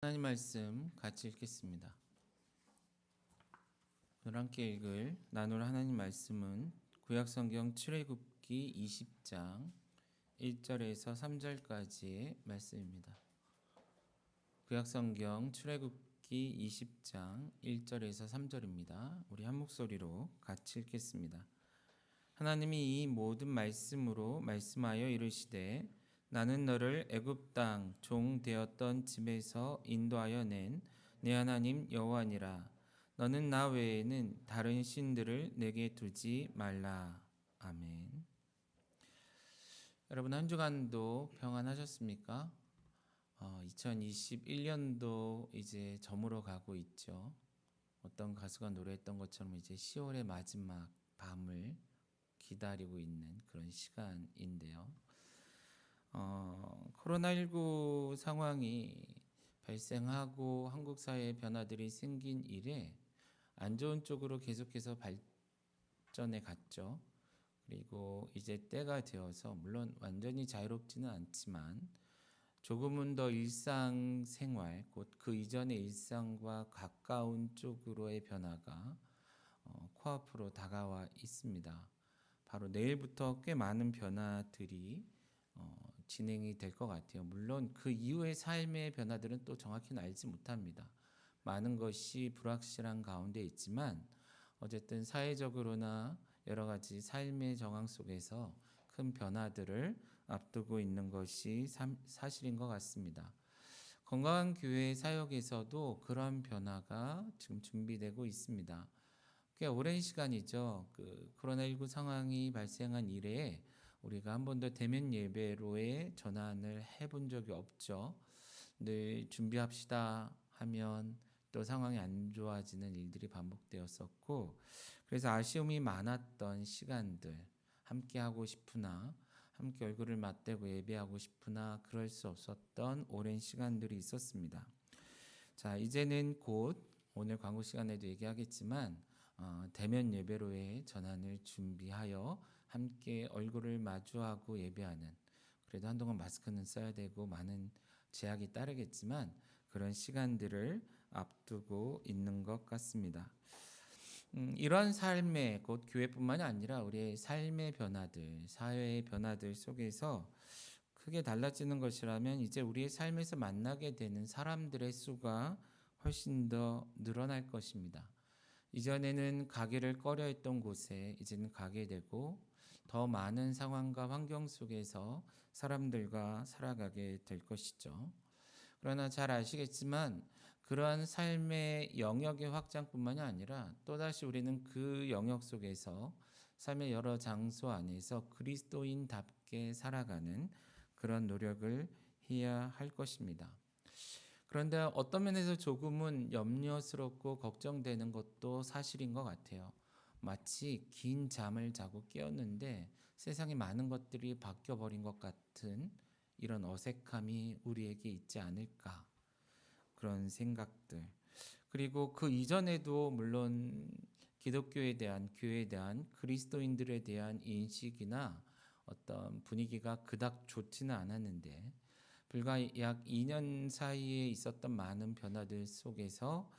하나님 말씀 같이 읽겠습니다. 오늘 함께 나눌 하나님 말씀은 구약성경 출애굽기 20장 1절에서 3절까지의 말씀입니다. 구약성경 출애굽기 20장 1절에서 3절입니다. 우리 한 목소리로 같이 읽겠습니다. 하나님이 이 모든 말씀으로 말씀하여 이르시되 나는 너를 애굽 땅 종 되었던 집에서 인도하여 낸 내 하나님 여호와니라. 너는 나 외에는 다른 신들을 내게 두지 말라. 아멘. 여러분 한 주간도 평안하셨습니까? 2021년도 이제 저물어 가고 있죠. 어떤 가수가 노래했던 것처럼 이제 10월의 마지막 밤을 기다리고 있는 그런 시간인데요. 코로나19 상황이 발생하고 한국 사회에 변화들이 생긴 이래 안 좋은 쪽으로 계속해서 발전해 갔죠. 그리고 이제 때가 되어서 물론 완전히 자유롭지는 않지만 조금은 더 일상생활, 곧 그 이전의 일상과 가까운 쪽으로의 변화가 코앞으로 다가와 있습니다. 바로 내일부터 꽤 많은 변화들이 진행이 될 것 같아요. 물론 그 이후의 삶의 변화들은 또 정확히는 알지 못합니다. 많은 것이 불확실한 가운데 있지만 어쨌든 사회적으로나 여러 가지 삶의 정황 속에서 큰 변화들을 앞두고 있는 것이 사실인 것 같습니다. 건강한 교회 사역에서도 그런 변화가 지금 준비되고 있습니다. 꽤 오랜 시간이죠. 그 코로나19 상황이 발생한 이래에 우리가 한 번도 대면 예배로의 전환을 해본 적이 없죠. 늘 준비합시다 하면 또 상황이 안 좋아지는 일들이 반복되었었고, 그래서 아쉬움이 많았던 시간들, 함께 하고 싶으나 함께 얼굴을 맞대고 예배하고 싶으나 그럴 수 없었던 오랜 시간들이 있었습니다. 자, 이제는 곧 오늘 광고 시간에도 얘기하겠지만 대면 예배로의 전환을 준비하여 함께 얼굴을 마주하고 예배하는, 그래도 한동안 마스크는 써야 되고 많은 제약이 따르겠지만 그런 시간들을 앞두고 있는 것 같습니다. 이러한 삶의 곧 교회뿐만이 아니라 우리의 삶의 변화들, 사회의 변화들 속에서 크게 달라지는 것이라면 이제 우리의 삶에서 만나게 되는 사람들의 수가 훨씬 더 늘어날 것입니다. 이전에는 가기를 꺼려했던 곳에 이제는 가게 되고 더 많은 상황과 환경 속에서 사람들과 살아가게 될 것이죠. 그러나 잘 아시겠지만 그러한 삶의 영역의 확장뿐만이 아니라 또다시 우리는 그 영역 속에서 삶의 여러 장소 안에서 그리스도인답게 살아가는 그런 노력을 해야 할 것입니다. 그런데 어떤 면에서 조금은 염려스럽고 걱정되는 것도 사실인 것 같아요. 마치 긴 잠을 자고 깨었는데 세상에 많은 것들이 바뀌어버린 것 같은 이런 어색함이 우리에게 있지 않을까, 그런 생각들. 그리고 그 이전에도 물론 기독교에 대한, 교회에 대한, 그리스도인들에 대한 인식이나 어떤 분위기가 그닥 좋지는 않았는데 불과 약 2년 사이에 있었던 많은 변화들 속에서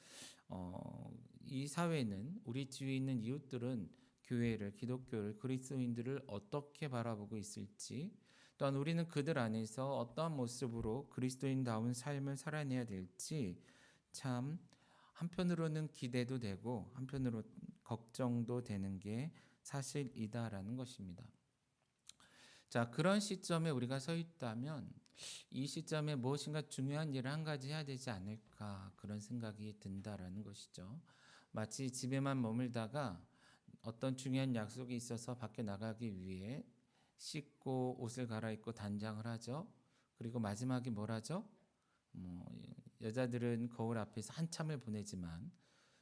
이 사회는, 우리 주위에 있는 이웃들은 교회를, 기독교를, 그리스도인들을 어떻게 바라보고 있을지, 또한 우리는 그들 안에서 어떠한 모습으로 그리스도인다운 삶을 살아내야 될지 참 한편으로는 기대도 되고 한편으로 걱정도 되는 게 사실이다라는 것입니다. 자, 그런 시점에 우리가 서 있다면 이 시점에 무엇인가 중요한 일을 한 가지 해야 되지 않을까, 그런 생각이 든다라는 것이죠. 마치 집에만 머물다가 어떤 중요한 약속이 있어서 밖에 나가기 위해 씻고 옷을 갈아입고 단장을 하죠. 그리고 마지막에 뭘 하죠? 여자들은 거울 앞에서 한참을 보내지만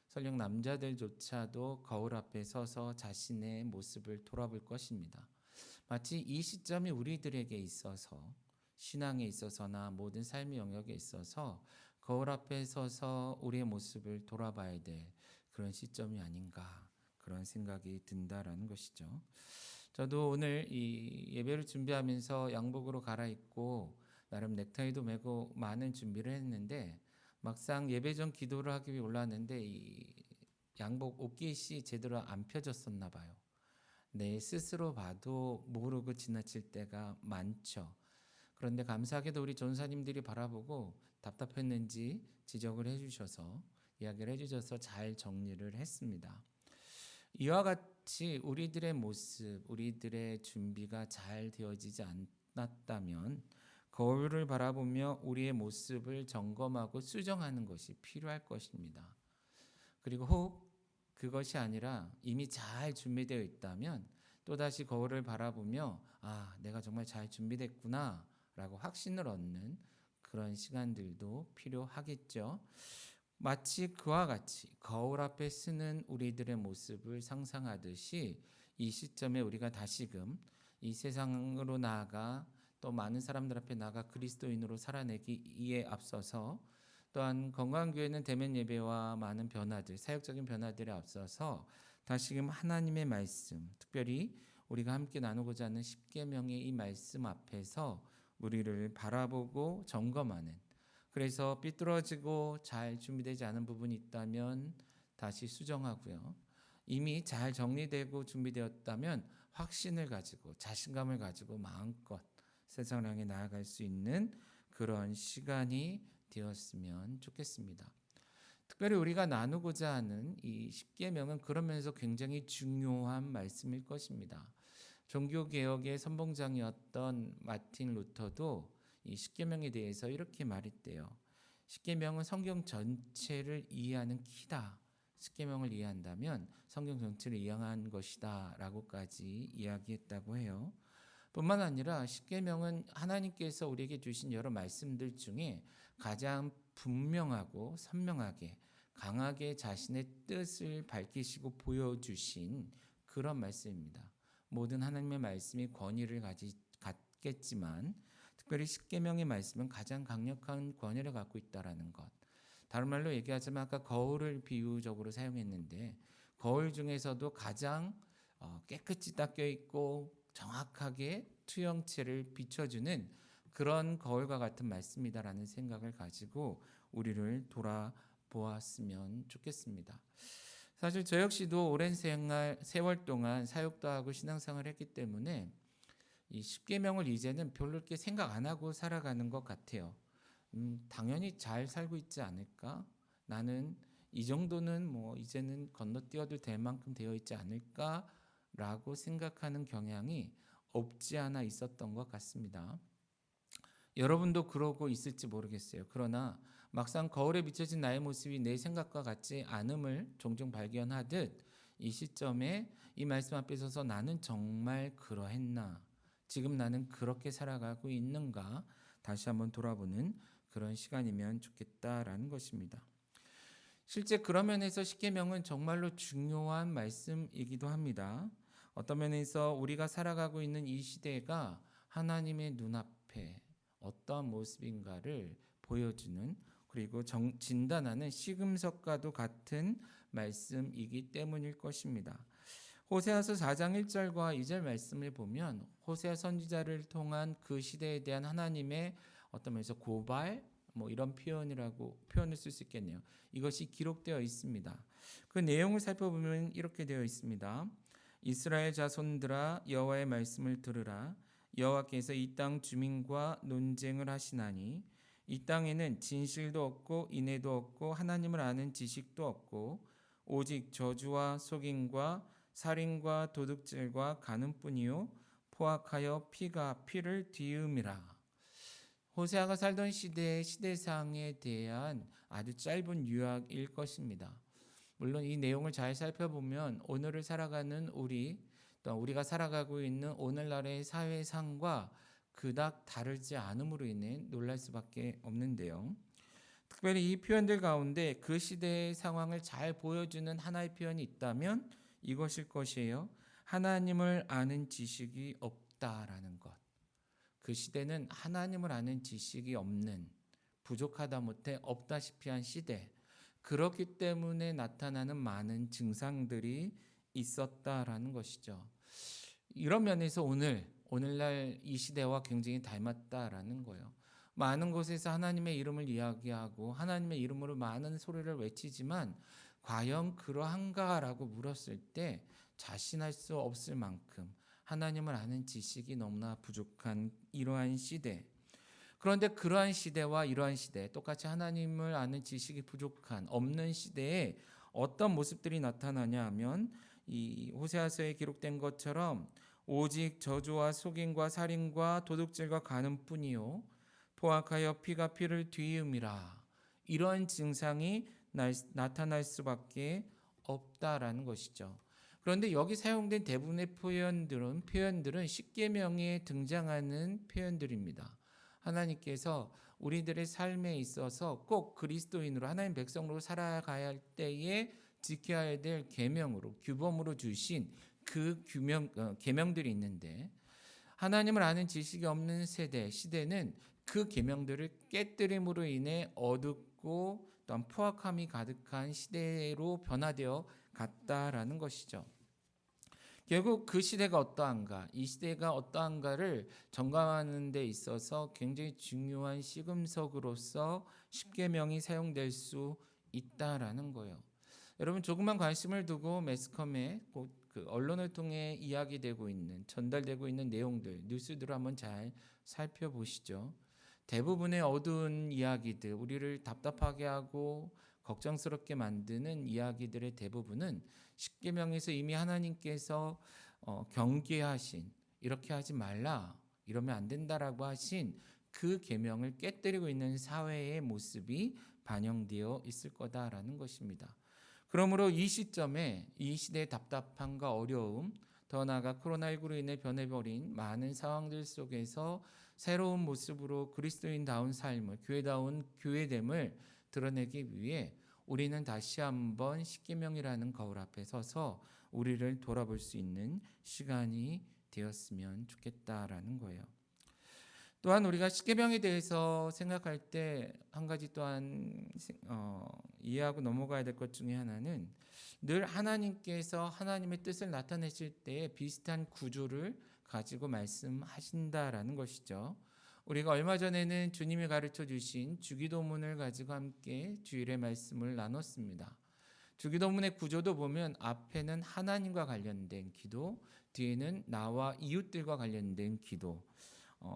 설령 남자들조차도 거울 앞에 서서 자신의 모습을 돌아볼 것입니다. 마치 이 시점이 우리들에게 있어서, 신앙에 있어서나 모든 삶의 영역에 있어서 거울 앞에 서서 우리의 모습을 돌아봐야 될 그런 시점이 아닌가, 그런 생각이 든다라는 것이죠. 저도 오늘 이 예배를 준비하면서 양복으로 갈아입고 나름 넥타이도 매고 많은 준비를 했는데 막상 예배 전 기도를 하기 위해 올랐는데 이 양복 옷깃이 제대로 안 펴졌었나 봐요. 내 스스로 봐도 모르고 지나칠 때가 많죠. 그런데 감사하게도 우리 전사님들이 바라보고 답답했는지 지적을 해주셔서 이야기를 해주셔서 잘 정리를 했습니다. 이와 같이 우리들의 모습, 우리들의 준비가 잘 되어지지 않았다면 거울을 바라보며 우리의 모습을 점검하고 수정하는 것이 필요할 것입니다. 그리고 혹 그것이 아니라 이미 잘 준비되어 있다면 또다시 거울을 바라보며 내가 정말 잘 준비됐구나 라고 확신을 얻는 그런 시간들도 필요하겠죠. 마치 그와 같이 거울 앞에 쓰는 우리들의 모습을 상상하듯이 이 시점에 우리가 다시금 이 세상으로 나아가 또 많은 사람들 앞에 나아가 그리스도인으로 살아내기에 앞서서 또한 건강교회는 대면 예배와 많은 변화들, 사역적인 변화들에 앞서서 다시금 하나님의 말씀, 특별히 우리가 함께 나누고자 하는 십계명의 이 말씀 앞에서 우리를 바라보고 점검하는, 그래서 삐뚤어지고 잘 준비되지 않은 부분이 있다면 다시 수정하고요. 이미 잘 정리되고 준비되었다면 확신을 가지고 자신감을 가지고 마음껏 세상을 향해 나아갈 수 있는 그런 시간이 되었으면 좋겠습니다. 특별히 우리가 나누고자 하는 이 십계명은 그런 면에서 굉장히 중요한 말씀일 것입니다. 종교개혁의 선봉장이었던 마틴 루터도 이 십계명에 대해서 이렇게 말했대요. 십계명은 성경 전체를 이해하는 키다. 십계명을 이해한다면 성경 전체를 이해한 것이다 라고까지 이야기했다고 해요. 뿐만 아니라 십계명은 하나님께서 우리에게 주신 여러 말씀들 중에 가장 분명하고 선명하게 강하게 자신의 뜻을 밝히시고 보여주신 그런 말씀입니다. 모든 하나님의 말씀이 권위를 갖겠지만 특별히 십계명의 말씀은 가장 강력한 권위를 갖고 있다라는 것. 다른 말로 얘기하자면 아까 거울을 비유적으로 사용했는데 거울 중에서도 가장 깨끗이 닦여 있고 정확하게 투영체를 비춰주는 그런 거울과 같은 말씀이다라는 생각을 가지고 우리를 돌아보았으면 좋겠습니다. 사실 저 역시도 오랜 세월 동안 사역도 하고 신앙생활을 했기 때문에 이 십계명을 이제는 별로 이렇게 생각 안 하고 살아가는 것 같아요. 당연히 잘 살고 있지 않을까? 나는 이 정도는 뭐 이제는 건너뛰어도 될 만큼 되어 있지 않을까라고 생각하는 경향이 없지 않아 있었던 것 같습니다. 여러분도 그러고 있을지 모르겠어요. 그러나 막상 거울에 비춰진 나의 모습이 내 생각과 같지 않음을 종종 발견하듯 이 시점에 이 말씀 앞에 서서 나는 정말 그러했나? 지금 나는 그렇게 살아가고 있는가? 다시 한번 돌아보는 그런 시간이면 좋겠다라는 것입니다. 실제 그런 면에서 십계명은 정말로 중요한 말씀이기도 합니다. 어떤 면에서 우리가 살아가고 있는 이 시대가 하나님의 눈앞에 어떠한 모습인가를 보여주는 그리고 진단하는 시금석과도 같은 말씀이기 때문일 것입니다. 호세아서 4장 1절과 2절 말씀을 보면 호세아 선지자를 통한 그 시대에 대한 하나님의 어떤 면에서 고발 이런 표현을 쓸 수 있겠네요. 이것이 기록되어 있습니다. 그 내용을 살펴보면 이렇게 되어 있습니다. 이스라엘 자손들아 여호와의 말씀을 들으라. 여호와께서 이 땅 주민과 논쟁을 하시나니 이 땅에는 진실도 없고 인애도 없고 하나님을 아는 지식도 없고 오직 저주와 속임과 살인과 도둑질과 간음뿐이요 포악하여 피를 뒤음이라. 호세아가 살던 시대의 시대상에 대한 아주 짧은 요약일 것입니다. 물론 이 내용을 잘 살펴보면 오늘을 살아가는 또 우리가 살아가고 있는 오늘날의 사회상과 그닥 다르지 않음으로 인해 놀랄 수밖에 없는데요. 특별히 이 표현들 가운데 그 시대의 상황을 잘 보여주는 하나의 표현이 있다면 이것일 것이에요. 하나님을 아는 지식이 없다라는 것. 그 시대는 하나님을 아는 지식이 없는, 부족하다 못해 없다시피 한 시대. 그렇기 때문에 나타나는 많은 증상들이 있었다라는 것이죠. 이런 면에서 오늘날 이 시대와 굉장히 닮았다라는 거예요. 많은 곳에서 하나님의 이름을 이야기하고 하나님의 이름으로 많은 소리를 외치지만 과연 그러한가라고 물었을 때 자신할 수 없을 만큼 하나님을 아는 지식이 너무나 부족한 이러한 시대. 그런데 그러한 시대와 이러한 시대, 똑같이 하나님을 아는 지식이 부족한 없는 시대에 어떤 모습들이 나타나냐 하면 이 호세아서에 기록된 것처럼 오직 저주와 속임과 살인과 도둑질과 간음뿐이요 포악하여 피가 피를 뒤음이라, 이런 증상이 나타날 수밖에 없다라는 것이죠. 그런데 여기 사용된 대부분의 표현들은 십계명에 등장하는 표현들입니다. 하나님께서 우리들의 삶에 있어서 꼭 그리스도인으로 하나님 백성으로 살아가야 할 때에 지켜야 될 계명으로 규범으로 주신 그 계명들이 있는데, 하나님을 아는 지식이 없는 시대는 그 계명들을 깨뜨림으로 인해 어둡고 또한 포악함이 가득한 시대로 변화되어 갔다라는 것이죠. 결국 그 시대가 어떠한가, 이 시대가 어떠한가를 점검하는 데 있어서 굉장히 중요한 시금석으로서 십계명이 사용될 수 있다라는 거예요. 여러분, 조금만 관심을 두고 매스컴에 그 언론을 통해 이야기되고 있는, 전달되고 있는 내용들, 뉴스들을 한번 잘 살펴보시죠. 대부분의 어두운 이야기들, 우리를 답답하게 하고 걱정스럽게 만드는 이야기들의 대부분은 십계명에서 이미 하나님께서 경계하신, 이렇게 하지 말라, 이러면 안 된다라고 하신 그 계명을 깨뜨리고 있는 사회의 모습이 반영되어 있을 거다라는 것입니다. 그러므로 이 시점에 이 시대의 답답함과 어려움, 더 나아가 코로나19로 인해 변해버린 많은 상황들 속에서 새로운 모습으로 그리스도인다운 삶을, 교회다운 교회됨을 드러내기 위해 우리는 다시 한번 십계명이라는 거울 앞에 서서 우리를 돌아볼 수 있는 시간이 되었으면 좋겠다라는 거예요. 또한 우리가 십계명에 대해서 생각할 때 한 가지 또한 이해하고 넘어가야 될 것 중에 하나는, 늘 하나님께서 하나님의 뜻을 나타내실 때 비슷한 구조를 가지고 말씀하신다라는 것이죠. 우리가 얼마 전에는 주님이 가르쳐 주신 주기도문을 가지고 함께 주일의 말씀을 나눴습니다. 주기도문의 구조도 보면 앞에는 하나님과 관련된 기도, 뒤에는 나와 이웃들과 관련된 기도,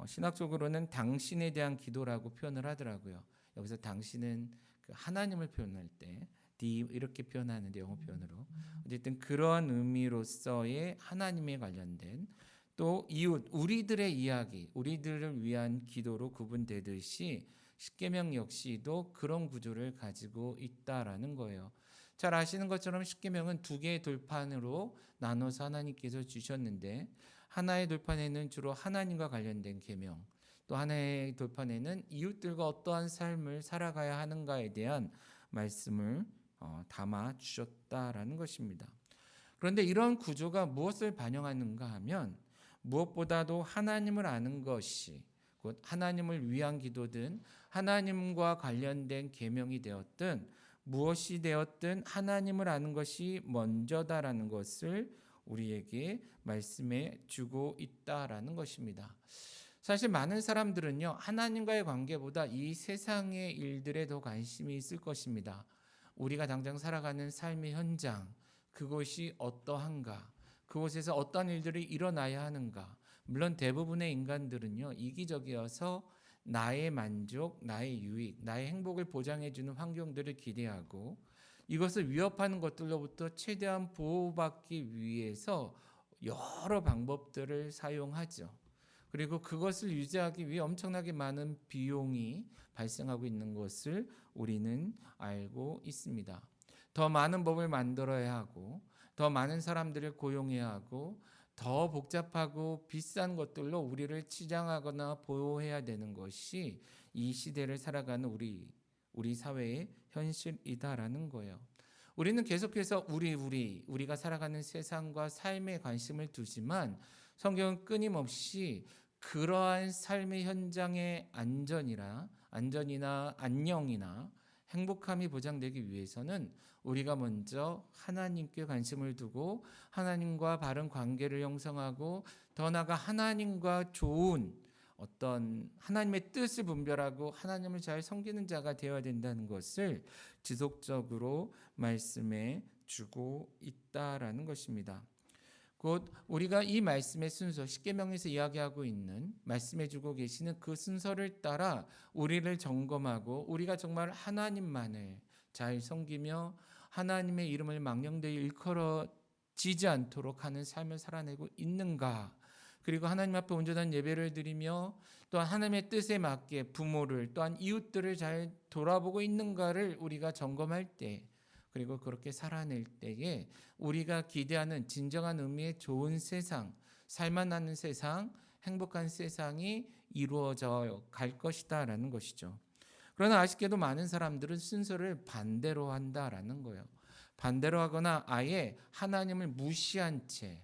신학적으로는 당신에 대한 기도라고 표현을 하더라고요. 여기서 당신은 그 하나님을 표현할 때 D 이렇게 표현하는데, 영어 표현으로 어쨌든 그러한 의미로서의 하나님에 관련된, 또 이웃, 우리들의 이야기, 우리들을 위한 기도로 구분되듯이 십계명 역시도 그런 구조를 가지고 있다라는 거예요. 잘 아시는 것처럼 십계명은 두 개의 돌판으로 나눠서 하나님께서 주셨는데, 하나의 돌판에는 주로 하나님과 관련된 계명, 또 하나의 돌판에는 이웃들과 어떠한 삶을 살아가야 하는가에 대한 말씀을 담아 주셨다라는 것입니다. 그런데 이런 구조가 무엇을 반영하는가 하면, 무엇보다도 하나님을 아는 것이, 곧 하나님을 위한 기도든 하나님과 관련된 계명이 되었든 무엇이 되었든 하나님을 아는 것이 먼저다라는 것을 우리에게 말씀해 주고 있다라는 것입니다. 사실 많은 사람들은요, 하나님과의 관계보다 이 세상의 일들에 더 관심이 있을 것입니다. 우리가 당장 살아가는 삶의 현장, 그것이 어떠한가, 그곳에서 어떤 일들이 일어나야 하는가. 물론 대부분의 인간들은요, 이기적이어서 나의 만족, 나의 유익, 나의 행복을 보장해주는 환경들을 기대하고 이것을 위협하는 것들로부터 최대한 보호받기 위해서 여러 방법들을 사용하죠. 그리고 그것을 유지하기 위해 엄청나게 많은 비용이 발생하고 있는 것을 우리는 알고 있습니다. 더 많은 법을 만들어야 하고, 더 많은 사람들을 고용해야 하고, 더 복잡하고 비싼 것들로 우리를 치장하거나 보호해야 되는 것이 이 시대를 살아가는 우리 사회의 현실이다라는 거예요. 우리는 계속해서 우리가 살아가는 세상과 삶에 관심을 두지만 성경은 끊임없이 그러한 삶의 현장의 안전이나 안녕이나 행복함이 보장되기 위해서는 우리가 먼저 하나님께 관심을 두고 하나님과 바른 관계를 형성하고, 더 나아가 하나님과 좋은 어떤 하나님의 뜻을 분별하고 하나님을 잘 섬기는 자가 되어야 된다는 것을 지속적으로 말씀해 주고 있다라는 것입니다. 곧 우리가 이 말씀의 순서, 십계명에서 이야기하고 있는 말씀해 주고 계시는 그 순서를 따라 우리를 점검하고 우리가 정말 하나님만을 잘 섬기며 하나님의 이름을 망령되이 일컬어지지 않도록 하는 삶을 살아내고 있는가, 그리고 하나님 앞에 온전한 예배를 드리며 또한 하나님의 뜻에 맞게 부모를 또한 이웃들을 잘 돌아보고 있는가를 우리가 점검할 때, 그리고 그렇게 살아낼 때에 우리가 기대하는 진정한 의미의 좋은 세상, 살만하는 세상, 행복한 세상이 이루어져 갈 것이다라는 것이죠. 그러나 아쉽게도 많은 사람들은 순서를 반대로 한다라는 거예요. 반대로 하거나 아예 하나님을 무시한 채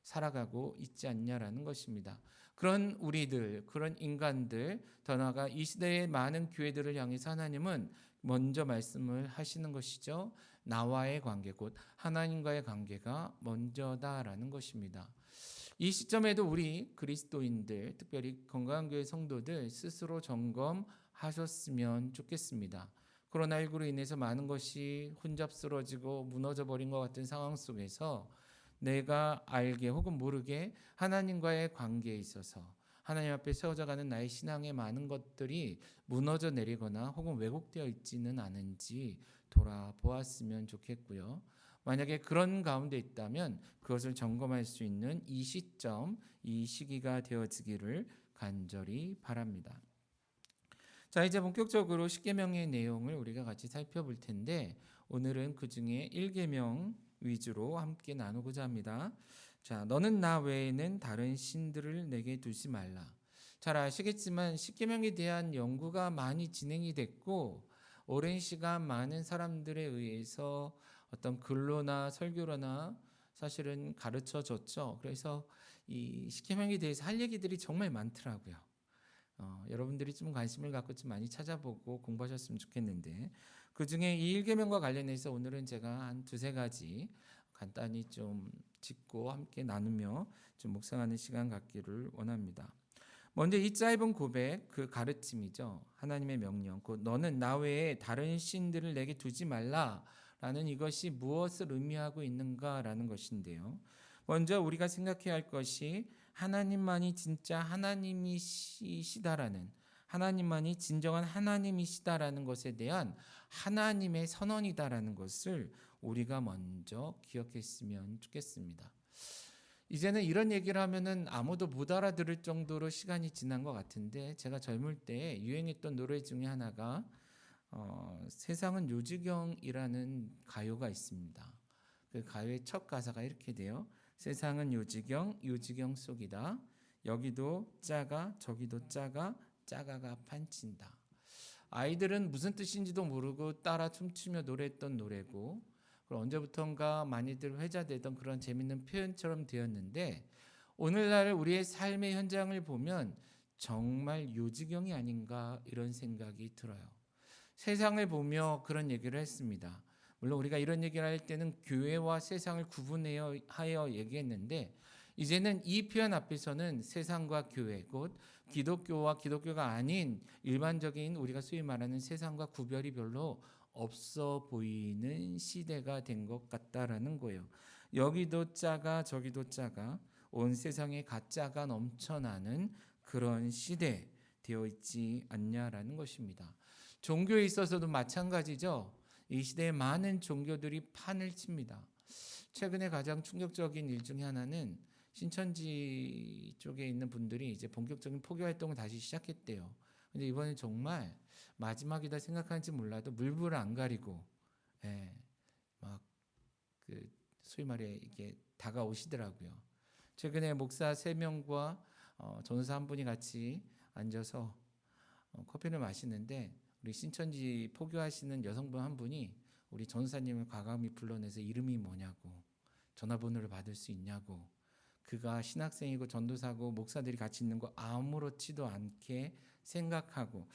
살아가고 있지 않냐라는 것입니다. 그런 우리들, 그런 인간들, 더 나아가 이 시대의 많은 교회들을 향해서 하나님은 먼저 말씀을 하시는 것이죠. 나와의 관계, 곧 하나님과의 관계가 먼저다라는 것입니다. 이 시점에도 우리 그리스도인들, 특별히 건강교회 성도들 스스로 점검하셨으면 좋겠습니다. 코로나19로 인해서 많은 것이 혼잡스러워지고 무너져 버린 것 같은 상황 속에서 내가 알게 혹은 모르게 하나님과의 관계에 있어서 하나님 앞에 세워져 가는 나의 신앙의 많은 것들이 무너져 내리거나 혹은 왜곡되어 있지는 않은지 돌아보았으면 좋겠고요. 만약에 그런 가운데 있다면 그것을 점검할 수 있는 이 시점, 이 시기가 되어지기를 간절히 바랍니다. 자, 이제 본격적으로 십계명의 내용을 우리가 같이 살펴볼 텐데 오늘은 그 중에 1계명 위주로 함께 나누고자 합니다. 자, 너는 나 외에는 다른 신들을 내게 두지 말라. 잘 아시겠지만 십계명에 대한 연구가 많이 진행이 됐고 오랜 시간 많은 사람들에 의해서 어떤 글로나 설교로나 사실은 가르쳐졌죠. 그래서 이 십계명에 대해서 할 얘기들이 정말 많더라고요. 여러분들이 좀 관심을 갖고 좀 많이 찾아보고 공부하셨으면 좋겠는데 그 중에 이 1계명과 관련해서 오늘은 제가 한 두세 가지 간단히 좀 짚고 함께 나누며 좀 묵상하는 시간 갖기를 원합니다. 먼저 이 짧은 고백, 그 가르침이죠. 하나님의 명령, 곧 너는 나 외에 다른 신들을 내게 두지 말라라는 이것이 무엇을 의미하고 있는가라는 것인데요. 먼저 우리가 생각해야 할 것이 하나님만이 진짜 하나님이시다라는, 하나님만이 진정한 하나님이시다라는 것에 대한 하나님의 선언이다라는 것을 우리가 먼저 기억했으면 좋겠습니다. 이제는 이런 얘기를 하면은 아무도 못 알아들을 정도로 시간이 지난 것 같은데 제가 젊을 때 유행했던 노래 중에 하나가 세상은 요지경이라는 가요가 있습니다. 그 가요의 첫 가사가 이렇게 돼요. 세상은 요지경, 요지경 속이다. 여기도 짜가, 저기도 짜가, 짜가가 판친다. 아이들은 무슨 뜻인지도 모르고 따라 춤추며 노래했던 노래고 언제부턴가 많이들 회자되던 그런 재밌는 표현처럼 되었는데 오늘날 우리의 삶의 현장을 보면 정말 요지경이 아닌가 이런 생각이 들어요. 세상을 보며 그런 얘기를 했습니다. 물론 우리가 이런 얘기를 할 때는 교회와 세상을 구분하여 얘기했는데 이제는 이 표현 앞에서는 세상과 교회, 곧 기독교와 기독교가 아닌 일반적인 우리가 소위 말하는 세상과 구별이 별로 없어 보이는 시대가 된 것 같다라는 거예요. 여기도 짜가 저기도 짜가 온 세상에 가짜가 넘쳐나는 그런 시대 되어 있지 않냐라는 것입니다. 종교에 있어서도 마찬가지죠. 이 시대에 많은 종교들이 판을 칩니다. 최근에 가장 충격적인 일 중에 하나는 신천지 쪽에 있는 분들이 이제 본격적인 포교 활동을 다시 시작했대요. 근데 이번엔 정말 마지막이다 생각하는지 몰라도 물불을 안 가리고, 막 그 소위 말해 이게 다가오시더라고요. 최근에 목사 3명과 전사 한 분이 같이 앉아서 커피를 마시는데 우리 신천지 포교하시는 여성분 한 분이 우리 전사님을 과감히 불러내서 이름이 뭐냐고, 전화번호를 받을 수 있냐고, 그가 신학생이고 전도사고 목사들이 같이 있는 거 아무렇지도 않게 생각하고,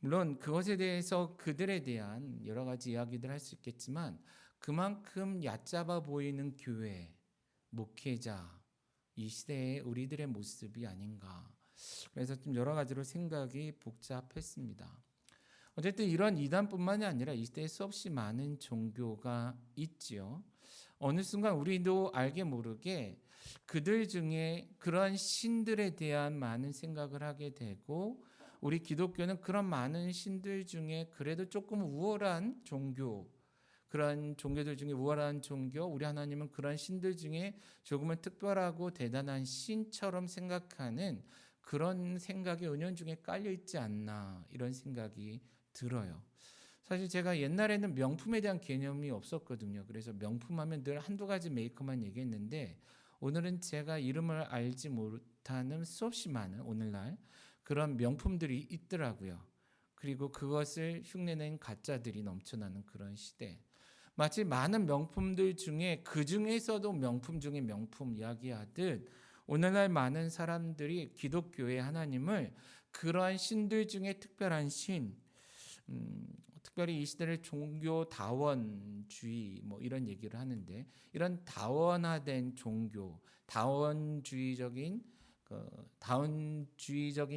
물론 그것에 대해서 그들에 대한 여러 가지 이야기들 할 수 있겠지만 그만큼 얕잡아 보이는 교회, 목회자, 이 시대의 우리들의 모습이 아닌가. 그래서 좀 여러 가지로 생각이 복잡했습니다. 어쨌든 이런 이단뿐만이 아니라 이 시대에 수없이 많은 종교가 있지요. 어느 순간 우리도 알게 모르게 그들 중에 그런 신들에 대한 많은 생각을 하게 되고, 우리 기독교는 그런 많은 신들 중에 그래도 조금 우월한 종교, 그런 종교들 중에 우월한 종교, 우리 하나님은 그런 신들 중에 조금은 특별하고 대단한 신처럼 생각하는 그런 생각이 은연중에 깔려 있지 않나, 이런 생각이 들어요. 사실 제가 옛날에는 명품에 대한 개념이 없었거든요. 그래서 명품 하면 늘 한두 가지 메이커만 얘기했는데, 오늘은 제가 이름을 알지 못하는 수없이 많은 오늘날 그런 명품들이 있더라고요. 그리고 그것을 흉내낸 가짜들이 넘쳐나는 그런 시대. 마치 많은 명품들 중에 그 중에서도 명품 중에 명품 이야기하듯, 오늘날 많은 사람들이 기독교의 하나님을 그러한 신들 중에 특별한 신, 특별히 이 시대를 종교 다원주의 뭐 이런 얘기를 하는데, 이런 다원화된 종교, 다원주의적인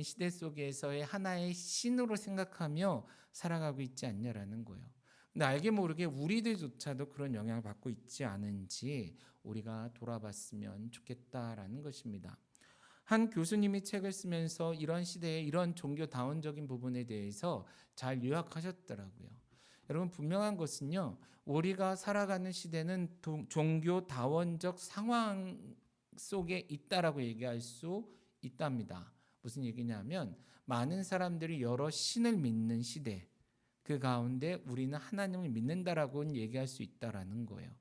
시대 속에서의 하나의 신으로 생각하며 살아가고 있지 않냐라는 거예요. 근데 알게 모르게 우리들조차도 그런 영향을 받고 있지 않은지 우리가 돌아봤으면 좋겠다라는 것입니다. 한 교수님이 책을 쓰면서 이런 시대의 이런 종교다원적인 부분에 대해서 잘 요약하셨더라고요. 여러분, 분명한 것은요, 우리가 살아가는 시대는 종교다원적 상황 속에 있다라고 얘기할 수 있답니다. 무슨 얘기냐면, 많은 사람들이 여러 신을 믿는 시대, 그 가운데 우리는 하나님을 믿는다라고 얘기할 수 있다라는 거예요.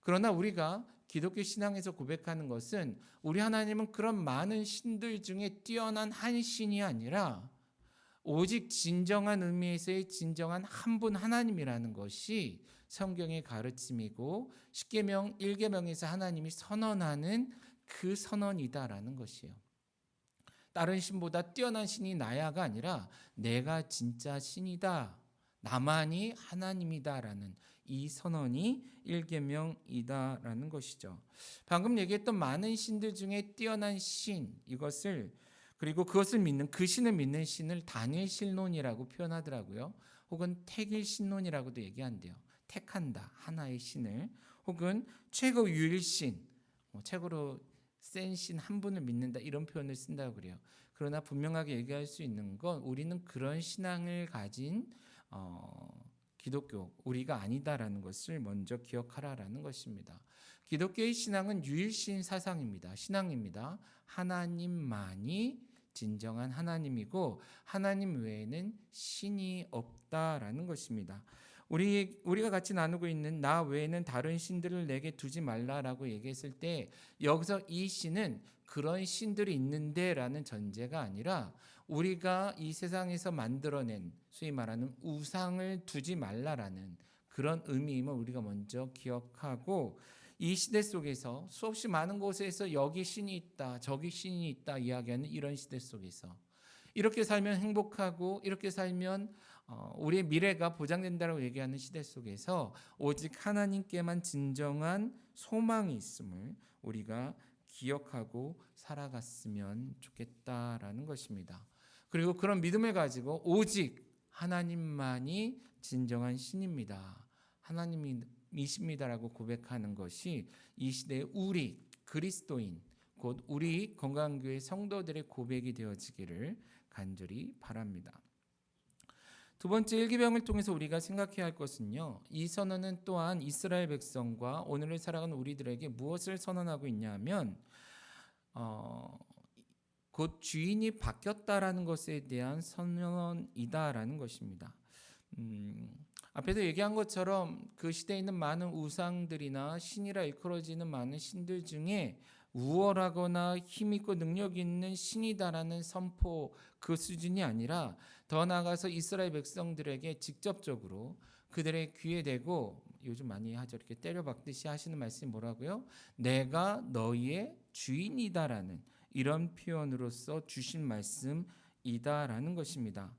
그러나 우리가 기독교 신앙에서 고백하는 것은, 우리 하나님은 그런 많은 신들 중에 뛰어난 한 신이 아니라 오직 진정한 의미에서의 진정한 한 분 하나님이라는 것이 성경의 가르침이고, 십계명 1계명에서 하나님이 선언하는 그 선언이다라는 것이에요. 다른 신보다 뛰어난 신이 나야가 아니라 내가 진짜 신이다, 나만이 하나님이다라는 이 선언이 1계명이다라는 것이죠. 방금 얘기했던 많은 신들 중에 뛰어난 신, 그리고 그것을 믿는, 그 신을 믿는 신을 단일 신론이라고 표현하더라고요. 혹은 택일 신론이라고도 얘기한대요. 택한다, 하나의 신을. 혹은 최고 유일신, 최고로 센 신 한 분을 믿는다, 이런 표현을 쓴다고 그래요. 그러나 분명하게 얘기할 수 있는 건, 우리는 그런 신앙을 가진 기독교, 우리가 아니다라는 것을 먼저 기억하라라는 것입니다. 기독교의 신앙은 유일신 사상입니다. 신앙입니다. 하나님만이 진정한 하나님이고, 하나님 외에는 신이 없다라는 것입니다. 우리가 같이 나누고 있는 나 외에는 다른 신들을 내게 두지 말라라고 얘기했을 때, 여기서 이 신은 그런 신들이 있는데라는 전제가 아니라, 우리가 이 세상에서 만들어낸 소위 말하는 우상을 두지 말라라는 그런 의미임을 우리가 먼저 기억하고, 이 시대 속에서 수없이 많은 곳에서 여기 신이 있다, 저기 신이 있다 이야기하는 이런 시대 속에서 이렇게 살면 행복하고, 이렇게 살면 우리의 미래가 보장된다고 얘기하는 시대 속에서 오직 하나님께만 진정한 소망이 있음을 우리가 기억하고 살아갔으면 좋겠다라는 것입니다. 그리고 그런 믿음을 가지고 오직 하나님만이 진정한 신입니다, 하나님이십니다라고 고백하는 것이 이 시대의 우리 그리스도인, 곧 우리 건강교회 성도들의 고백이 되어지기를 간절히 바랍니다. 두 번째, 일기병을 통해서 우리가 생각해야 할 것은요, 이 선언은 또한 이스라엘 백성과 오늘을 살아가는 우리들에게 무엇을 선언하고 있냐면, 곧 주인이 바뀌었다라는 것에 대한 선언이다라는 것입니다. 앞에서 얘기한 것처럼 그 시대에 있는 많은 우상들이나 신이라 일컬어지는 많은 신들 중에 우월하거나 힘있고 능력 있는 신이다라는 선포, 그 수준이 아니라 더 나아가서 이스라엘 백성들에게 직접적으로 그들의 귀에 대고, 요즘 많이 하죠, 이렇게 때려박듯이 하시는 말씀이 뭐라고요? 내가 너희의 주인이다라는 이런 표현으로서 주신 말씀이다라는 것입니다.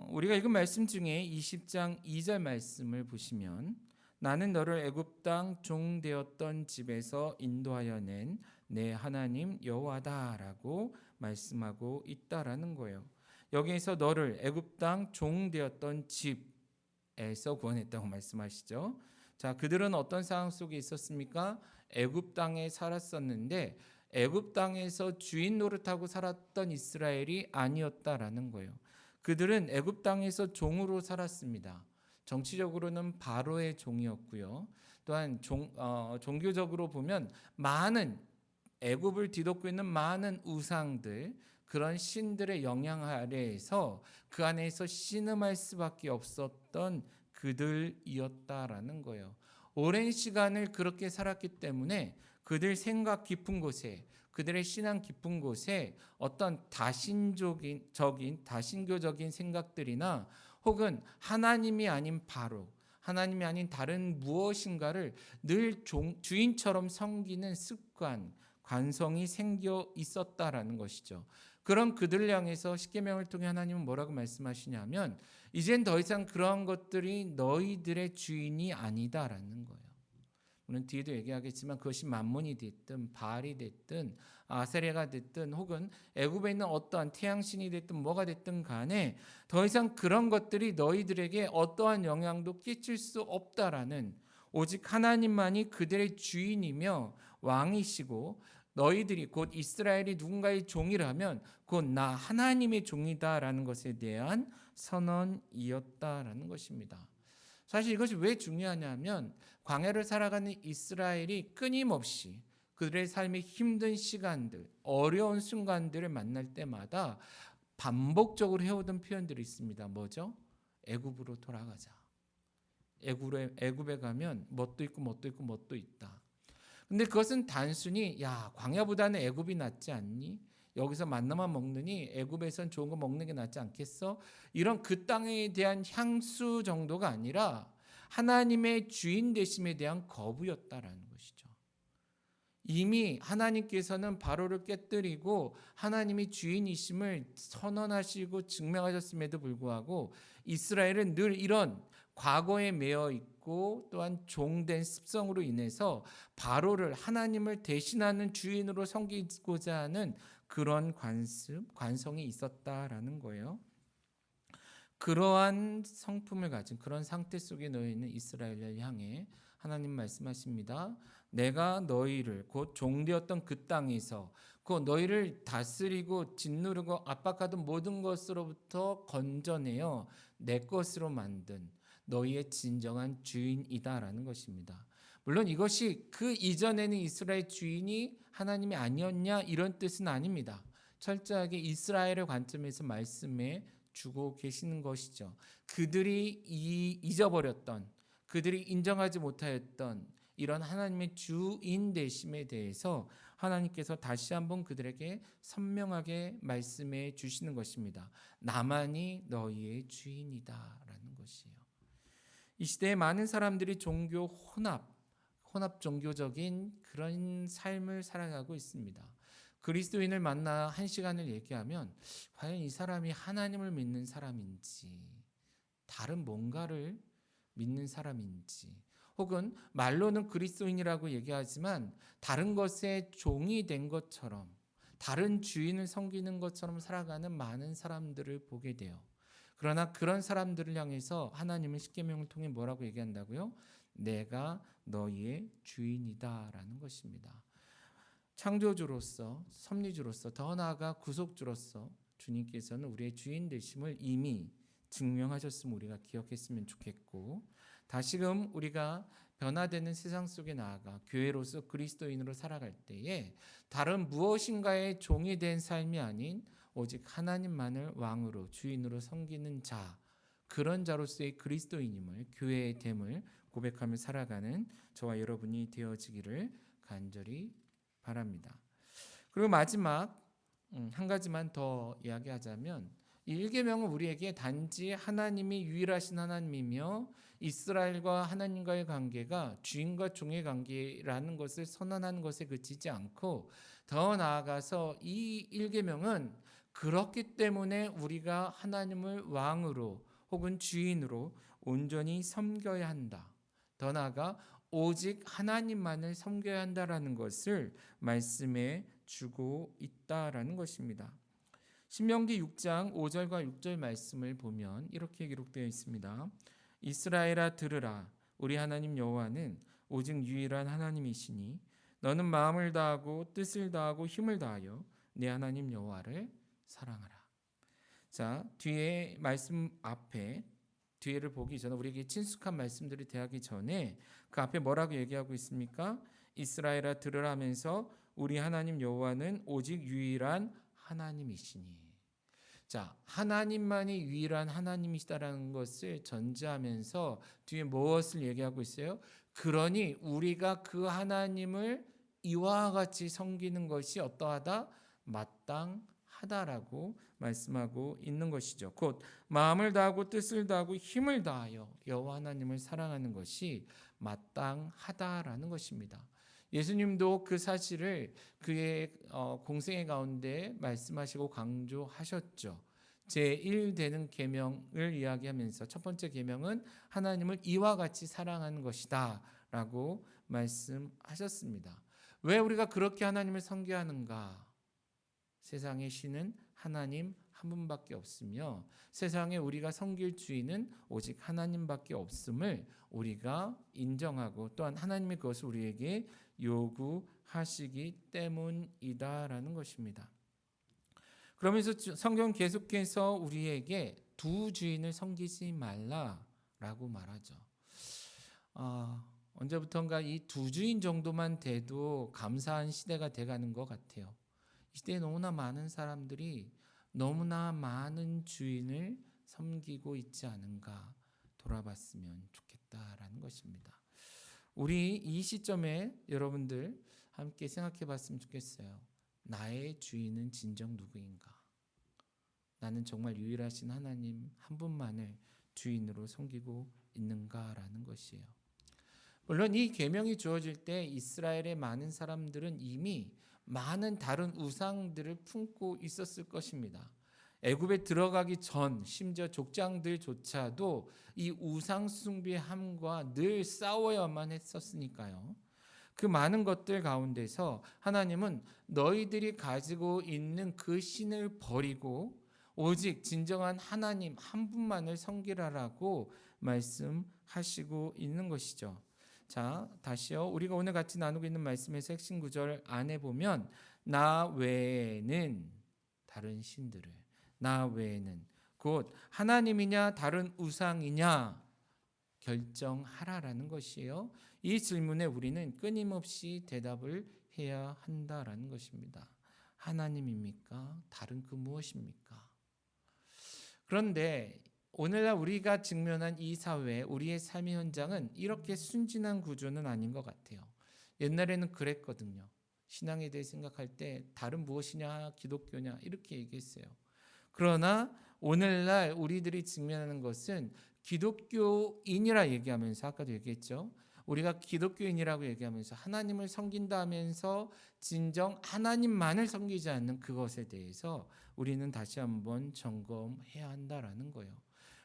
우리가 읽은 말씀 중에 20장 2절 말씀을 보시면, 나는 너를 애굽 땅 종 되었던 집에서 인도하여 낸 내 하나님 여호와다라고 말씀하고 있다라는 거예요. 여기에서 너를 애굽 땅 종 되었던 집에서 구원했다고 말씀하시죠. 자, 그들은 어떤 상황 속에 있었습니까? 애굽 땅에 살았었는데 애굽 땅에서 주인 노릇하고 살았던 이스라엘이 아니었다라는 거예요. 그들은 애굽 땅에서 종으로 살았습니다. 정치적으로는 바로의 종이었고요. 또한 종교적으로 보면 많은 애굽을 뒤덮고 있는 많은 우상들, 그런 신들의 영향 아래에서 그 안에서 신음할 수밖에 없었던 그들이었다라는 거예요. 오랜 시간을 그렇게 살았기 때문에 그들 생각 깊은 곳에, 그들의 신앙 깊은 곳에 어떤 다신교적인 생각들이나 혹은 하나님이 아닌 바로, 하나님이 아닌 다른 무엇인가를 늘 주인처럼 섬기는 습관, 관성이 생겨 있었다라는 것이죠. 그런 그들을 향해서 십계명을 통해 하나님은 뭐라고 말씀하시냐면 이젠 더 이상 그러한 것들이 너희들의 주인이 아니다라는 거예요. 물론 뒤에도 얘기하겠지만 그것이 만몬이 됐든 바알이 됐든 아세레가 됐든 혹은 애굽에 있는 어떠한 태양신이 됐든 뭐가 됐든 간에 더 이상 그런 것들이 너희들에게 어떠한 영향도 끼칠 수 없다라는, 오직 하나님만이 그들의 주인이며 왕이시고 너희들이 곧 이스라엘이 누군가의 종이라면 곧 나 하나님의 종이다라는 것에 대한 선언이었다라는 것입니다. 사실 이것이 왜 중요하냐면 광야를 살아가는 이스라엘이 끊임없이 그들의 삶의 힘든 시간들, 어려운 순간들을 만날 때마다 반복적으로 해오던 표현들이 있습니다. 뭐죠? 애굽으로 돌아가자. 애굽에 가면 뭣도 있고 뭣도 있고 뭣도 있다. 근데 그것은 단순히 야, 광야보다는 애굽이 낫지 않니? 여기서 만나만 먹느니 애굽에선 좋은 거 먹는 게 낫지 않겠어? 이런 그 땅에 대한 향수 정도가 아니라 하나님의 주인 되심에 대한 거부였다라는 것이죠. 이미 하나님께서는 바로를 깨뜨리고 하나님이 주인이심을 선언하시고 증명하셨음에도 불구하고 이스라엘은 늘 이런 과거에 매여 있고 또한 종된 습성으로 인해서 바로를 하나님을 대신하는 주인으로 섬기고자 하는 그런 관성이 있었다라는 거예요. 그러한 성품을 가진 그런 상태 속에 놓여 있는 이스라엘을 향해 하나님 말씀하십니다. 내가 너희를 곧 종되었던 그 땅에서 곧 너희를 다스리고 짓누르고 압박하던 모든 것으로부터 건져내어 내 것으로 만든 너희의 진정한 주인이다라는 것입니다. 물론 이것이 그 이전에는 이스라엘 주인이 하나님이 아니었냐 이런 뜻은 아닙니다. 철저하게 이스라엘의 관점에서 말씀해 주고 계시는 것이죠. 그들이 잊어버렸던, 그들이 인정하지 못하였던 이런 하나님의 주인 되심에 대해서 하나님께서 다시 한번 그들에게 선명하게 말씀해 주시는 것입니다. 나만이 너희의 주인이다라는 것이에요. 이 시대에 많은 사람들이 종교 혼합 종교적인 그런 삶을 살아가고 있습니다. 그리스도인을 만나 한 시간을 얘기하면 과연 이 사람이 하나님을 믿는 사람인지 다른 뭔가를 믿는 사람인지 혹은 말로는 그리스도인이라고 얘기하지만 다른 것에 종이 된 것처럼 다른 주인을 섬기는 것처럼 살아가는 많은 사람들을 보게 돼요. 그러나 그런 사람들을 향해서 하나님은 십계명을 통해 뭐라고 얘기한다고요? 내가 너희의 주인이다라는 것입니다. 창조주로서, 섭리주로서, 더 나아가 구속주로서 주님께서는 우리의 주인 되심을 이미 증명하셨음을 우리가 기억했으면 좋겠고, 다시금 우리가 변화되는 세상 속에 나아가 교회로서 그리스도인으로 살아갈 때에 다른 무엇인가의 종이 된 삶이 아닌 오직 하나님만을 왕으로 주인으로 섬기는 자, 그런 자로서의 그리스도인임을, 교회의 됨을 고백하며 살아가는 저와 여러분이 되어지기를 간절히 바랍니다. 그리고 마지막 한 가지만 더 이야기하자면 이 1계명은 우리에게 단지 하나님이 유일하신 하나님이며 이스라엘과 하나님과의 관계가 주인과 종의 관계라는 것을 선언하는 것에 그치지 않고 더 나아가서 이 1계명은 그렇기 때문에 우리가 하나님을 왕으로 혹은 주인으로 온전히 섬겨야 한다. 더 나아가 오직 하나님만을 섬겨야 한다라는 것을 말씀해 주고 있다라는 것입니다. 신명기 6장 5절과 6절 말씀을 보면 이렇게 기록되어 있습니다. 이스라엘아 들으라. 우리 하나님 여호와는 오직 유일한 하나님이시니 너는 마음을 다하고 뜻을 다하고 힘을 다하여 내 하나님 여호와를 사랑하라. 자, 뒤에 말씀 앞에 뒤에를 보기 전에 우리에게 친숙한 말씀들이 대하기 전에 그 앞에 뭐라고 얘기하고 있습니까? 이스라엘아 들으라 하면서 우리 하나님 여호와는 오직 유일한 하나님이시니. 자, 하나님만이 유일한 하나님이시다라는 것을 전제하면서 뒤에 무엇을 얘기하고 있어요? 그러니 우리가 그 하나님을 이와 같이 섬기는 것이 어떠하다? 마땅하다라고 말씀하고 있는 것이죠. 곧 마음을 다하고 뜻을 다하고 힘을 다하여 여호와 하나님을 사랑하는 것이 마땅하다라는 것입니다. 예수님도 그 사실을 그의 공생의 가운데 말씀하시고 강조하셨죠. 제1되는 계명을 이야기하면서 첫 번째 계명은 하나님을 이와 같이 사랑하는 것이다 라고 말씀하셨습니다. 왜 우리가 그렇게 하나님을 섬겨하는가? 세상의 신은 하나님 한 분밖에 없으며 세상에 우리가 섬길 주인은 오직 하나님밖에 없음을 우리가 인정하고 또한 하나님이 그것을 우리에게 요구하시기 때문이다라는 것입니다. 그러면서 성경 계속해서 우리에게 두 주인을 섬기지 말라라고 말하죠. 언제부턴가 이 두 주인 정도만 돼도 감사한 시대가 돼가는 것 같아요. 이 시대에 너무나 많은 사람들이 너무나 많은 주인을 섬기고 있지 않은가 돌아봤으면 좋겠다라는 것입니다. 우리 이 시점에 여러분들 함께 생각해 봤으면 좋겠어요. 나의 주인은 진정 누구인가? 나는 정말 유일하신 하나님 한 분만을 주인으로 섬기고 있는가라는 것이에요. 물론 이 계명이 주어질 때 이스라엘의 많은 사람들은 이미 많은 다른 우상들을 품고 있었을 것입니다. 애굽에 들어가기 전 심지어 족장들조차도 이 우상 숭배함과 늘 싸워야만 했었으니까요. 그 많은 것들 가운데서 하나님은 너희들이 가지고 있는 그 신을 버리고 오직 진정한 하나님 한 분만을 섬기라라고 말씀하시고 있는 것이죠. 자, 다시요. 우리가 오늘 같이 나누고 있는 말씀에서 핵심 구절 안에 보면 나 외에는 다른 신들을 나 외에는 곧 하나님이냐 다른 우상이냐 결정하라라는 것이에요. 이 질문에 우리는 끊임없이 대답을 해야 한다라는 것입니다. 하나님입니까? 다른 그 무엇입니까? 그런데 오늘날 우리가 직면한 이 사회, 우리의 삶의 현장은 이렇게 순진한 구조는 아닌 것 같아요. 옛날에는 그랬거든요. 신앙에 대해 생각할 때 다른 무엇이냐, 기독교냐 이렇게 얘기했어요. 그러나 오늘날 우리들이 직면하는 것은 기독교인이라 얘기하면서 아까도 얘기했죠. 우리가 기독교인이라고 얘기하면서 하나님을 섬긴다 하면서 진정 하나님만을 섬기지 않는 그것에 대해서 우리는 다시 한번 점검해야 한다라는 거예요.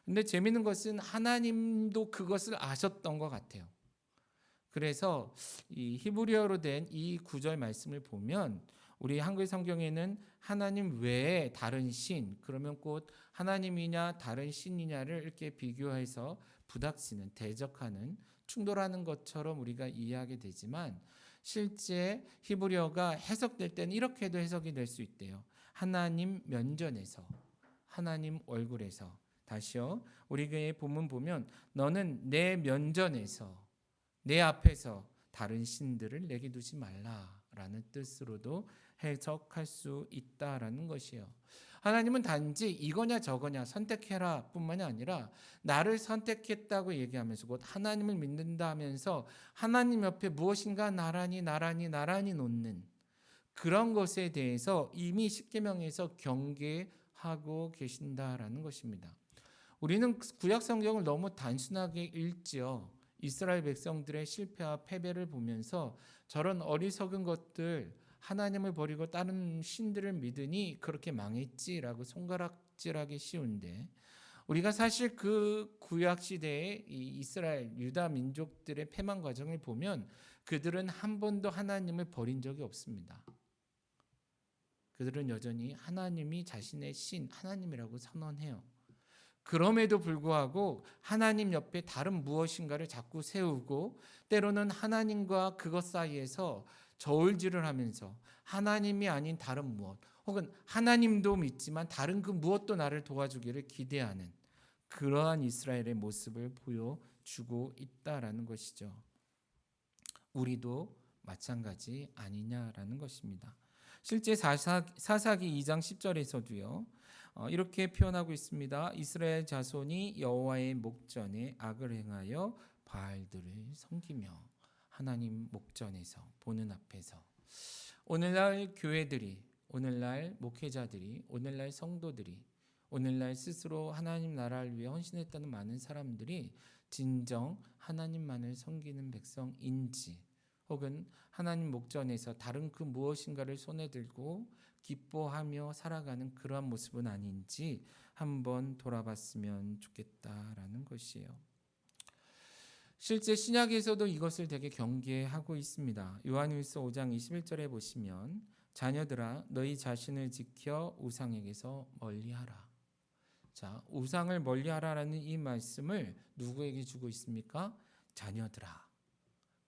근데 재미있는 것은 하나님도 그것을 아셨던 것 같아요. 그래서 이 히브리어로 된 이 구절 말씀을 보면 우리 한글 성경에는 하나님 외에 다른 신, 그러면 곧 하나님이냐 다른 신이냐를 이렇게 비교해서 부닥치는, 대적하는, 충돌하는 것처럼 우리가 이해하게 되지만 실제 히브리어가 해석될 때는 이렇게도 해석이 될 수 있대요. 하나님 면전에서, 하나님 얼굴에서. 다시요. 우리 교회 본문 보면 너는 내 면전에서, 내 앞에서 다른 신들을 내게 두지 말라라는 뜻으로도 해석할 수 있다라는 것이에요. 하나님은 단지 이거냐 저거냐 선택해라 뿐만이 아니라 나를 선택했다고 얘기하면서 곧 하나님을 믿는다 하면서 하나님 옆에 무엇인가 나란히 놓는 그런 것에 대해서 이미 십계명에서 경계하고 계신다라는 것입니다. 우리는 구약 성경을 너무 단순하게 읽지요. 이스라엘 백성들의 실패와 패배를 보면서 저런 어리석은 것들 하나님을 버리고 다른 신들을 믿으니 그렇게 망했지라고 손가락질하기 쉬운데 우리가 사실 그 구약 시대의 이 이스라엘 유다 민족들의 패망 과정을 보면 그들은 한 번도 하나님을 버린 적이 없습니다. 그들은 여전히 하나님이 자신의 신 하나님이라고 선언해요. 그럼에도 불구하고 하나님 옆에 다른 무엇인가를 자꾸 세우고 때로는 하나님과 그것 사이에서 저울질을 하면서 하나님이 아닌 다른 무엇 혹은 하나님도 믿지만 다른 그 무엇도 나를 도와주기를 기대하는 그러한 이스라엘의 모습을 보여주고 있다라는 것이죠. 우리도 마찬가지 아니냐라는 것입니다. 실제 사사기 2장 10절에서도요. 이렇게 표현하고 있습니다. 이스라엘 자손이 여호와의 목전에 악을 행하여 바알들을 섬기며 하나님 목전에서 보는 앞에서 오늘날 교회들이 오늘날 목회자들이 오늘날 성도들이 오늘날 스스로 하나님 나라를 위해 헌신했다는 많은 사람들이 진정 하나님만을 섬기는 백성인지 혹은 하나님 목전에서 다른 그 무엇인가를 손에 들고 기뻐하며 살아가는 그러한 모습은 아닌지 한번 돌아봤으면 좋겠다라는 것이에요. 실제 신약에서도 이것을 되게 경계하고 있습니다. 요한일서 5장 21절에 보시면 자녀들아 너희 자신을 지켜 우상에게서 멀리하라. 자, 우상을 멀리하라라는 이 말씀을 누구에게 주고 있습니까? 자녀들아.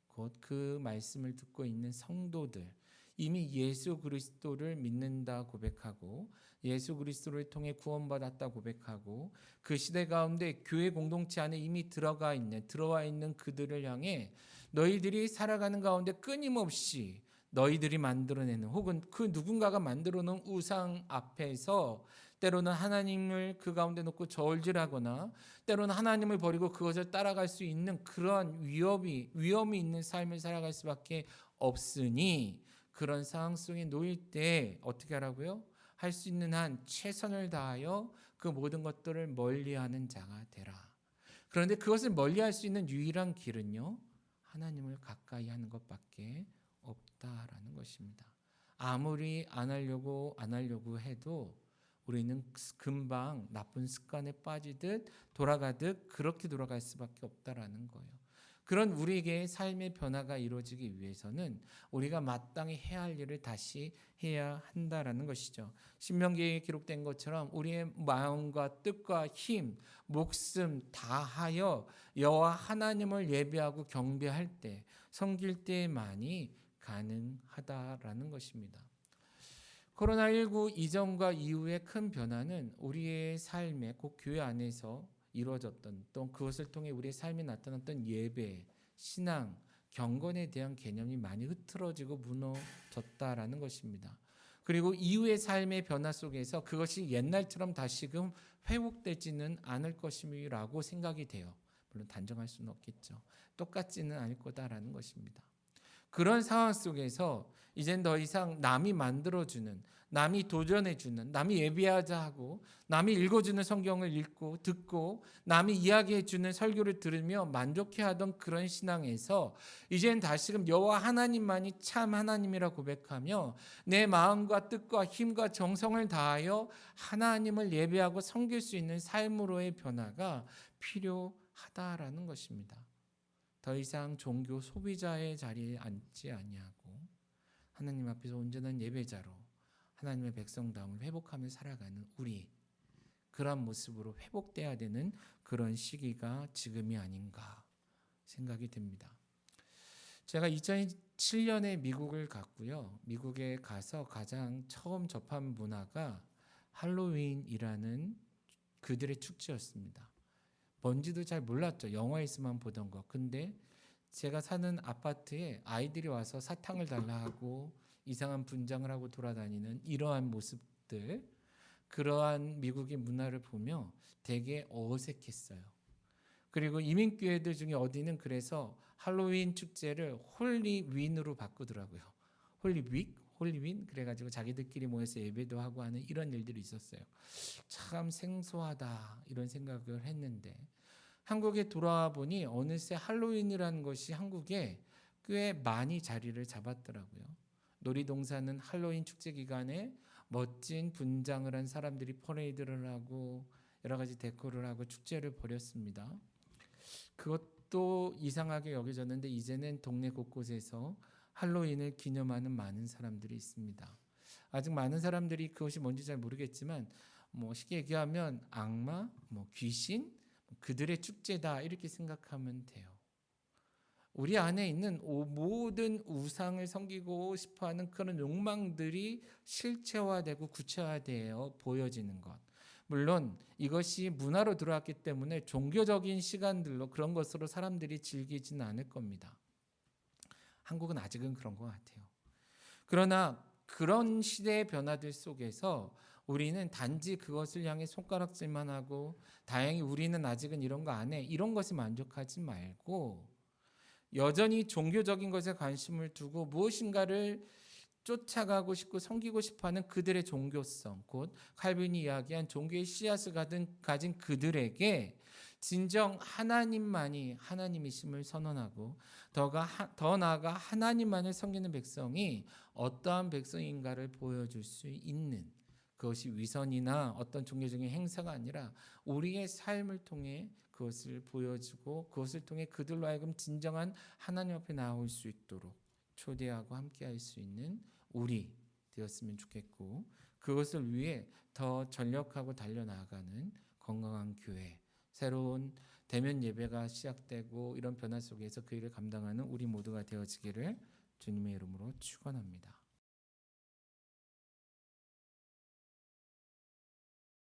곧 그 말씀을 듣고 있는 성도들, 이미 예수 그리스도를 믿는다 고백하고 예수 그리스도를 통해 구원받았다 고백하고 그 시대 가운데 교회 공동체 안에 이미 들어와 있는 그들을 향해 너희들이 살아가는 가운데 끊임없이 너희들이 만들어내는 혹은 그 누군가가 만들어 놓은 우상 앞에서 때로는 하나님을 그 가운데 놓고 저울질하거나 때로는 하나님을 버리고 그것을 따라갈 수 있는 그러한 위험이 있는 삶을 살아갈 수밖에 없으니 그런 상황 속에 놓일 때 어떻게 하라고요? 할 수 있는 한 최선을 다하여 그 모든 것들을 멀리하는 자가 되라. 그런데 그것을 멀리할 수 있는 유일한 길은요, 하나님을 가까이 하는 것밖에 없다라는 것입니다. 아무리 안 하려고 해도 우리는 금방 나쁜 습관에 빠지듯 돌아가듯 그렇게 돌아갈 수밖에 없다라는 거예요. 그런 우리에게 삶의 변화가 이루어지기 위해서는 우리가 마땅히 해야 할 일을 다시 해야 한다라는 것이죠. 신명기에 기록된 것처럼 우리의 마음과 뜻과 힘, 목숨 다하여 여호와 하나님을 예배하고 경배할 때, 섬길 때만이 가능하다라는 것입니다. 코로나19 이전과 이후의 큰 변화는 우리의 삶에 꼭 교회 안에서 이루어졌던 또 그것을 통해 우리의 삶에 나타났던 예배, 신앙, 경건에 대한 개념이 많이 흐트러지고 무너졌다라는 것입니다. 그리고 이후의 삶의 변화 속에서 그것이 옛날처럼 다시금 회복되지는 않을 것이라고 생각이 돼요. 물론 단정할 수는 없겠죠. 똑같지는 않을 거다라는 것입니다. 그런 상황 속에서 이젠 더 이상 남이 만들어주는, 남이 도전해주는, 남이 예배하자 하고 남이 읽어주는 성경을 읽고 듣고 남이 이야기해주는 설교를 들으며 만족해하던 그런 신앙에서 이젠 다시금 여호와 하나님만이 참 하나님이라 고백하며 내 마음과 뜻과 힘과 정성을 다하여 하나님을 예배하고 섬길 수 있는 삶으로의 변화가 필요하다라는 것입니다. 더 이상 종교 소비자의 자리에 앉지 아니하고 하나님 앞에서 온전한 예배자로 하나님의 백성다움을 회복하며 살아가는 우리, 그런 모습으로 회복돼야 되는 그런 시기가 지금이 아닌가 생각이 듭니다. 제가 2007년에 미국을 갔고요. 미국에 가서 가장 처음 접한 문화가 할로윈이라는 그들의 축제였습니다. 뭔지도 잘 몰랐죠. 영화에서만 보던 거. 근데 제가 사는 아파트에 아이들이 와서 사탕을 달라 하고 이상한 분장을 하고 돌아다니는 이러한 모습들, 그러한 미국의 문화를 보며 되게 어색했어요. 그리고 이민교회들 중에 어디는 그래서 할로윈 축제를 홀리윈으로 바꾸더라고요. 홀리윈 그래가지고 자기들끼리 모여서 예배도 하고 하는 이런 일들이 있었어요. 참 생소하다 이런 생각을 했는데 한국에 돌아와 보니 어느새 할로윈이라는 것이 한국에 꽤 많이 자리를 잡았더라고요. 놀이동산은 할로윈 축제 기간에 멋진 분장을 한 사람들이 퍼레이드를 하고 여러 가지 데코를 하고 축제를 벌였습니다. 그것도 이상하게 여겨졌는데 이제는 동네 곳곳에서 할로윈을 기념하는 많은 사람들이 있습니다. 아직 많은 사람들이 그것이 뭔지 잘 모르겠지만 쉽게 얘기하면 악마, 귀신, 그들의 축제다 이렇게 생각하면 돼요. 우리 안에 있는 모든 우상을 섬기고 싶어하는 그런 욕망들이 실체화되고 구체화되어 보여지는 것. 물론 이것이 문화로 들어왔기 때문에 종교적인 시간들로 그런 것으로 사람들이 즐기지는 않을 겁니다. 한국은 아직은 그런 것 같아요. 그러나 그런 시대의 변화들 속에서 우리는 단지 그것을 향해 손가락질만 하고 다행히 우리는 아직은 이런 거 안 해. 이런 것에 만족하지 말고 여전히 종교적인 것에 관심을 두고 무엇인가를 쫓아가고 싶고 섬기고 싶어하는 그들의 종교성, 곧 칼빈이 이야기한 종교의 씨앗을 가진 그들에게 진정 하나님만이 하나님이심을 선언하고 더 나아가 하나님만을 섬기는 백성이 어떠한 백성인가를 보여줄 수 있는, 그것이 위선이나 어떤 종교적인 행사가 아니라 우리의 삶을 통해 그것을 보여주고 그것을 통해 그들로 하여금 진정한 하나님 앞에 나올 수 있도록 초대하고 함께할 수 있는 우리 되었으면 좋겠고, 그것을 위해 더 전력하고 달려나가는 건강한 교회, 새로운 대면 예배가 시작되고 이런 변화 속에서 그 일을 감당하는 우리 모두가 되어지기를 주님의 이름으로 축원합니다.